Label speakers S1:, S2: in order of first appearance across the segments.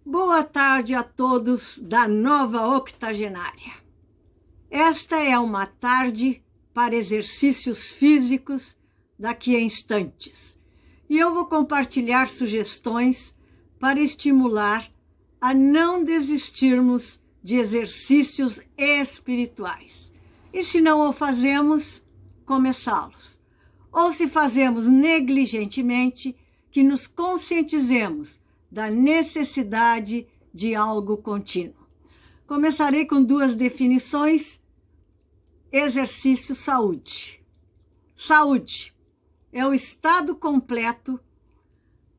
S1: Boa tarde a todos da nova octogenária. Esta é uma tarde para exercícios físicos daqui a instantes. E eu vou compartilhar sugestões para estimular a não desistirmos de exercícios espirituais. E se não o fazemos, começá-los. Ou se fazemos negligentemente, que nos conscientizemos da necessidade de algo contínuo. Começarei com duas definições. Exercício, saúde. Saúde é o estado completo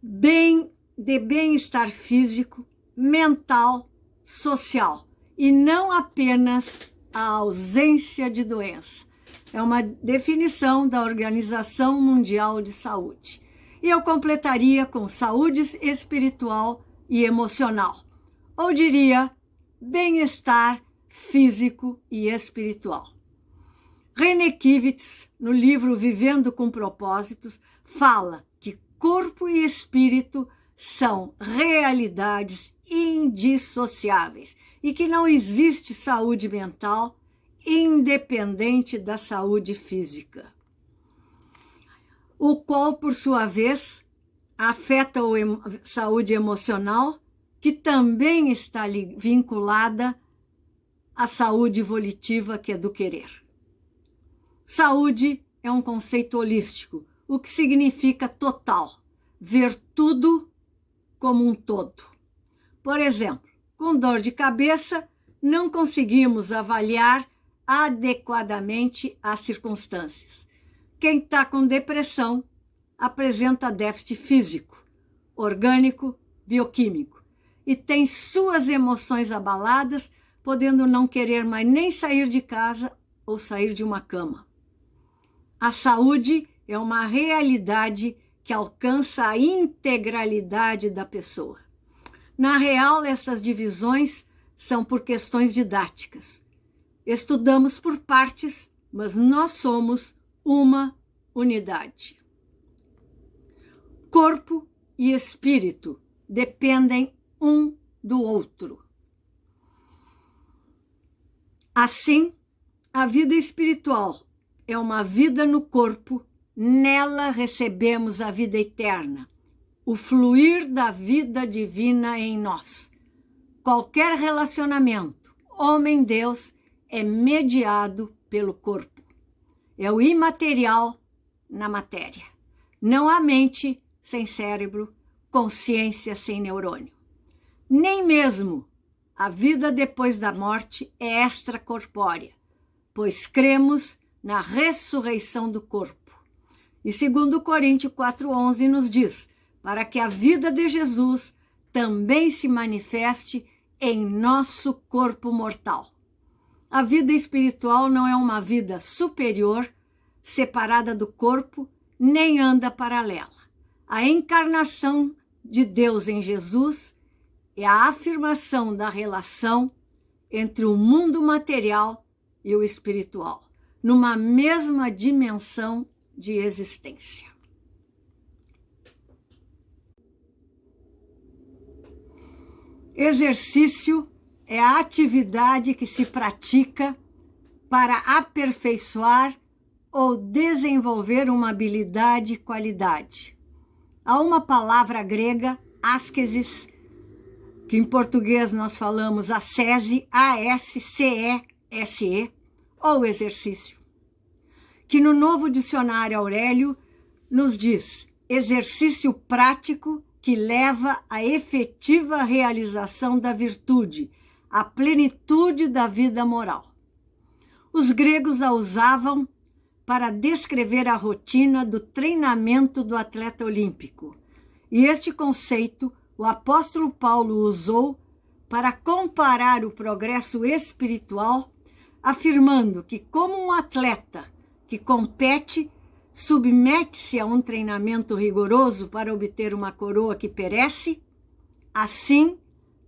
S1: de bem-estar físico, mental, social, e não apenas a ausência de doença. É uma definição da Organização Mundial de Saúde. E eu completaria com saúde espiritual e emocional, ou diria bem-estar físico e espiritual. René Kivitz, no livro Vivendo com Propósitos, fala que corpo e espírito são realidades indissociáveis e que não existe saúde mental independente da saúde física, o qual, por sua vez, afeta a saúde emocional, que também está vinculada à saúde volitiva, que é do querer. Saúde é um conceito holístico, o que significa total, ver tudo como um todo. Por exemplo, com dor de cabeça, não conseguimos avaliar adequadamente as circunstâncias. Quem está com depressão apresenta déficit físico, orgânico, bioquímico e tem suas emoções abaladas, podendo não querer mais nem sair de casa ou sair de uma cama. A saúde é uma realidade que alcança a integralidade da pessoa. Na real, essas divisões são por questões didáticas. Estudamos por partes, mas nós somos uma unidade. Corpo e espírito dependem um do outro. Assim, a vida espiritual é uma vida no corpo, nela recebemos a vida eterna, o fluir da vida divina em nós. Qualquer relacionamento, homem-deus, é mediado pelo corpo. É o imaterial na matéria. Não há mente sem cérebro, consciência sem neurônio. Nem mesmo a vida depois da morte é extracorpórea, pois cremos na ressurreição do corpo. E 2 Coríntios 4,11 nos diz, para que a vida de Jesus também se manifeste em nosso corpo mortal. A vida espiritual não é uma vida superior, separada do corpo, nem anda paralela. A encarnação de Deus em Jesus é a afirmação da relação entre o mundo material e o espiritual, numa mesma dimensão de existência. Exercício é a atividade que se pratica para aperfeiçoar ou desenvolver uma habilidade e qualidade. Há uma palavra grega, ascesis, que em português nós falamos ascese, A-S-C-E-S-E, ou exercício, que no Novo Dicionário Aurélio nos diz exercício prático que leva à efetiva realização da virtude, à plenitude da vida moral. Os gregos a usavam para descrever a rotina do treinamento do atleta olímpico. E este conceito o apóstolo Paulo usou para comparar o progresso espiritual, afirmando que, como um atleta que compete, submete-se a um treinamento rigoroso para obter uma coroa que perece, assim,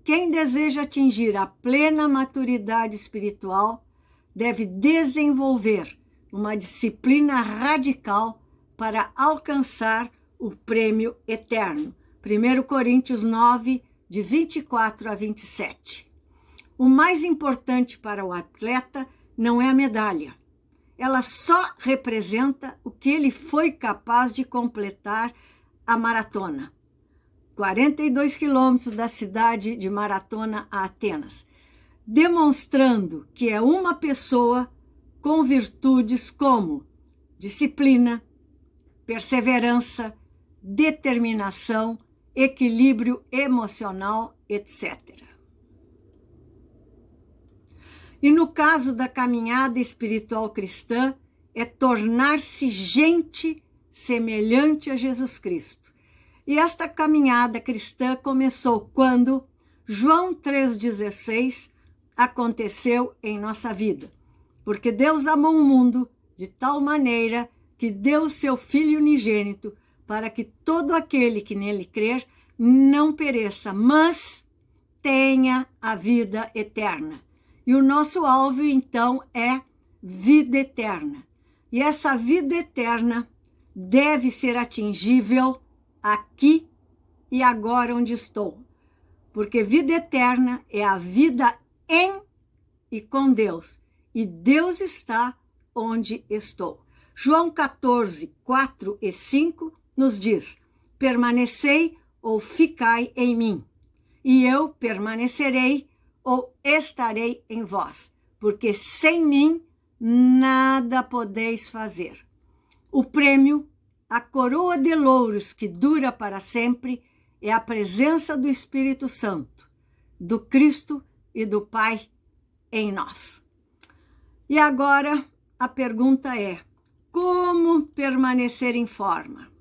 S1: quem deseja atingir a plena maturidade espiritual deve desenvolver uma disciplina radical para alcançar o prêmio eterno. 1 Coríntios 9, de 24 a 27. O mais importante para o atleta não é a medalha. Ela só representa o que ele foi capaz de completar a maratona. 42 quilômetros da cidade de Maratona a Atenas, demonstrando que é uma pessoa com virtudes como disciplina, perseverança, determinação, equilíbrio emocional, etc. E no caso da caminhada espiritual cristã, é tornar-se gente semelhante a Jesus Cristo. E esta caminhada cristã começou quando João 3,16 aconteceu em nossa vida. Porque Deus amou o mundo de tal maneira que deu o seu Filho unigênito para que todo aquele que nele crer não pereça, mas tenha a vida eterna. E o nosso alvo, então, é vida eterna. E essa vida eterna deve ser atingível aqui e agora onde estou. Porque vida eterna é a vida em e com Deus. E Deus está onde estou. João 14, 4 e 5 nos diz: permanecei ou ficai em mim, e eu permanecerei ou estarei em vós, porque sem mim nada podeis fazer. O prêmio, a coroa de louros que dura para sempre, é a presença do Espírito Santo, do Cristo e do Pai em nós. E agora a pergunta é: como permanecer em forma?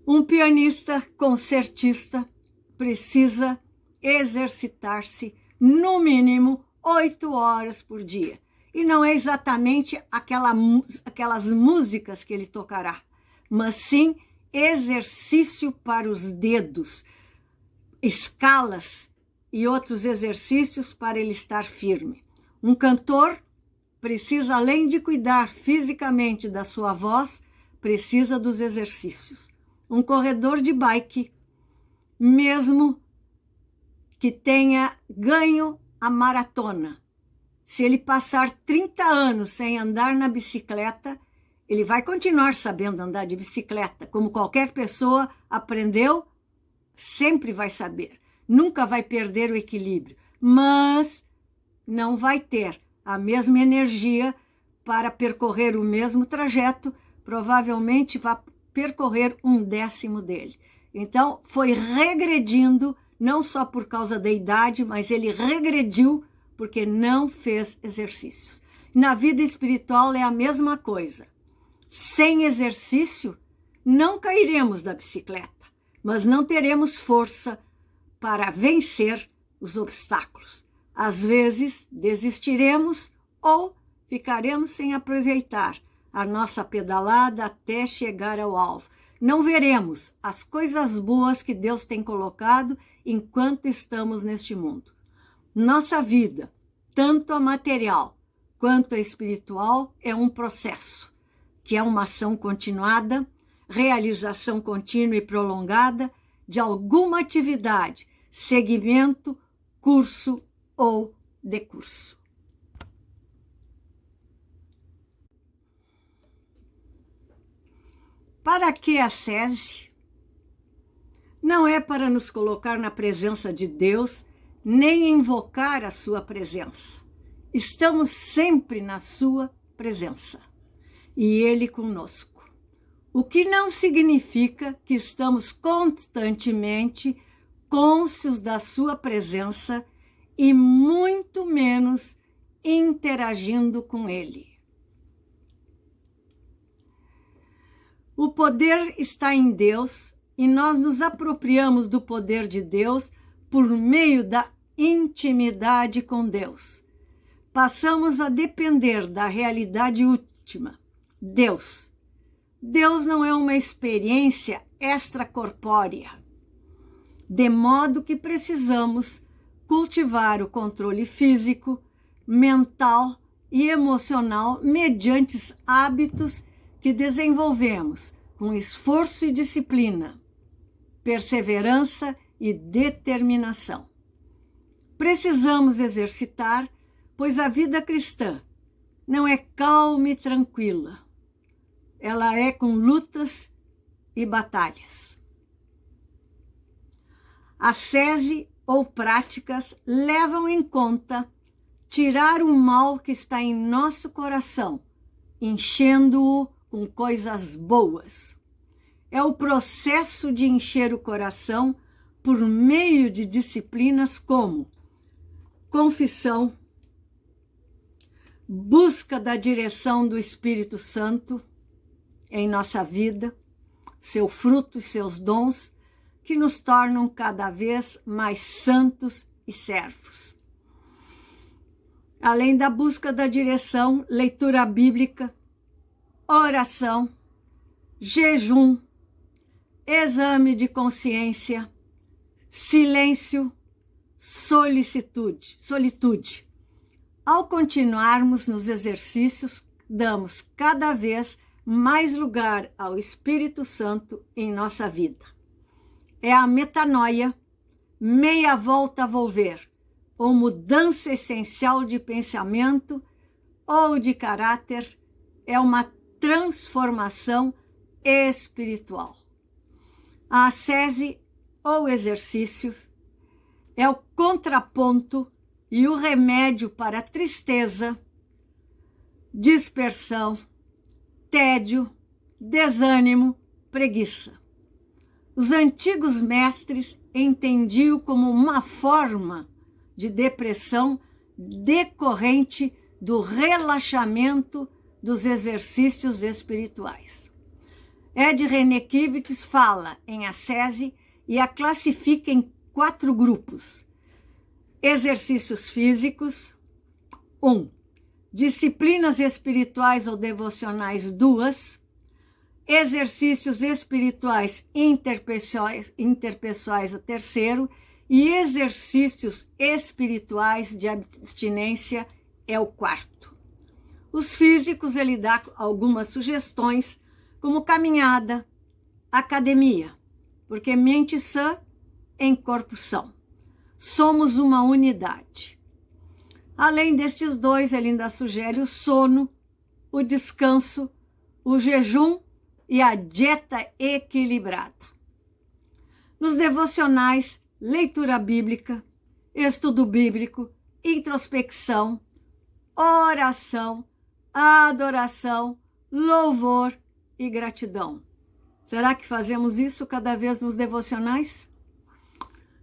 S1: Um pianista concertista precisa exercitar-se no mínimo 8 horas por dia. E não é exatamente aquelas músicas que ele tocará, mas sim exercício para os dedos, escalas e outros exercícios para ele estar firme. Um cantor precisa, além de cuidar fisicamente da sua voz, precisa dos exercícios. Um corredor de bike, mesmo que tenha ganho a maratona, se ele passar 30 anos sem andar na bicicleta, ele vai continuar sabendo andar de bicicleta, como qualquer pessoa aprendeu, sempre vai saber. Nunca vai perder o equilíbrio, mas não vai ter a mesma energia para percorrer o mesmo trajeto, provavelmente vai percorrer 1/10 dele. Então, foi regredindo, não só por causa da idade, mas ele regrediu porque não fez exercícios. Na vida espiritual é a mesma coisa. Sem exercício, não cairemos da bicicleta, mas não teremos força para vencer os obstáculos. Às vezes, desistiremos ou ficaremos sem aproveitar a nossa pedalada até chegar ao alvo. Não veremos as coisas boas que Deus tem colocado enquanto estamos neste mundo. Nossa vida, tanto a material quanto a espiritual, é um processo, que é uma ação continuada, realização contínua e prolongada de alguma atividade, segmento, curso ou decurso. Para que a SESI? Não é para nos colocar na presença de Deus, nem invocar a sua presença. Estamos sempre na sua presença e Ele conosco. O que não significa que estamos constantemente cônscios da sua presença e muito menos interagindo com Ele. O poder está em Deus e nós nos apropriamos do poder de Deus por meio da intimidade com Deus. Passamos a depender da realidade última, Deus. Deus não é uma experiência extracorpórea, de modo que precisamos cultivar o controle físico, mental e emocional mediante hábitos que desenvolvemos com esforço e disciplina, perseverança e determinação. Precisamos exercitar, pois a vida cristã não é calma e tranquila. Ela é com lutas e batalhas. Ascese ou práticas levam em conta tirar o mal que está em nosso coração, enchendo-o com coisas boas. É o processo de encher o coração por meio de disciplinas como confissão, busca da direção do Espírito Santo em nossa vida, seu fruto e seus dons, que nos tornam cada vez mais santos e servos. Além da busca da direção, leitura bíblica, oração, jejum, exame de consciência, silêncio, solitude. Ao continuarmos nos exercícios, damos cada vez mais lugar ao Espírito Santo em nossa vida. É a metanoia, meia volta a volver, ou mudança essencial de pensamento ou de caráter, é uma transformação espiritual. A ascese ou exercício é o contraponto e o remédio para a tristeza, dispersão, tédio, desânimo, preguiça. Os antigos mestres entendiam como uma forma de depressão decorrente do relaxamento dos exercícios espirituais. Ed Renekiewicz fala em ascese e a classifica em 4 grupos. Exercícios físicos, 1. Disciplinas espirituais ou devocionais, 2. Exercícios espirituais interpessoais, 3. E exercícios espirituais de abstinência é o 4. Os físicos, ele dá algumas sugestões, como caminhada, academia, porque mente sã em corpo são. Somos uma unidade. Além destes 2, ele ainda sugere o sono, o descanso, o jejum e a dieta equilibrada. Nos devocionais, leitura bíblica, estudo bíblico, introspecção, oração, adoração, louvor e gratidão. Será que fazemos isso cada vez nos devocionais?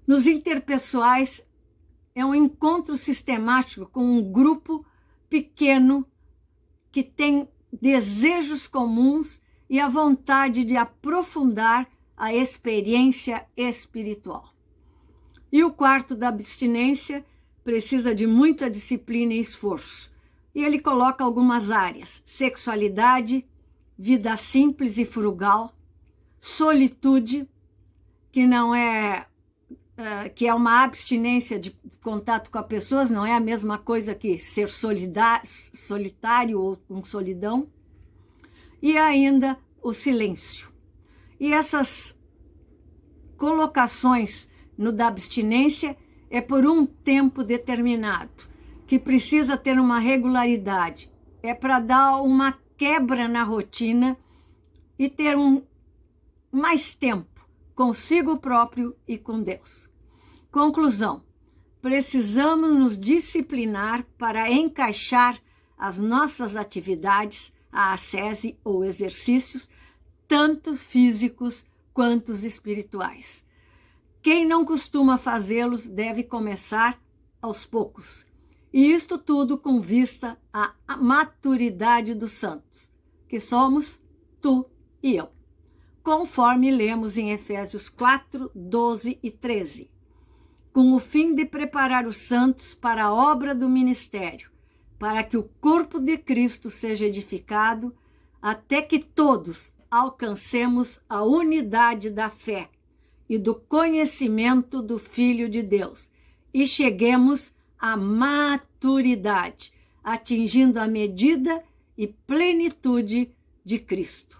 S1: Nos interpessoais, é um encontro sistemático com um grupo pequeno que tem desejos comuns e a vontade de aprofundar a experiência espiritual. E o 4 da abstinência precisa de muita disciplina e esforço. E ele coloca algumas áreas: sexualidade, vida simples e frugal, solitude, que é uma abstinência de contato com as pessoas, não é a mesma coisa que ser solitário ou com solidão, e ainda o silêncio. E essas colocações no da abstinência é por um tempo determinado, que precisa ter uma regularidade. É para dar uma quebra na rotina e ter mais tempo consigo próprio e com Deus. Conclusão: precisamos nos disciplinar para encaixar as nossas atividades, a ascese ou exercícios, tanto físicos quanto espirituais. Quem não costuma fazê-los deve começar aos poucos. E isto tudo com vista à maturidade dos santos, que somos tu e eu, conforme lemos em Efésios 4, 12 e 13, com o fim de preparar os santos para a obra do ministério, para que o corpo de Cristo seja edificado, até que todos alcancemos a unidade da fé e do conhecimento do Filho de Deus e cheguemos à maturidade, atingindo a medida e plenitude de Cristo.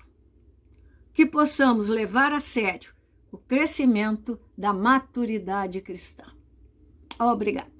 S1: Que possamos levar a sério o crescimento da maturidade cristã. Obrigada.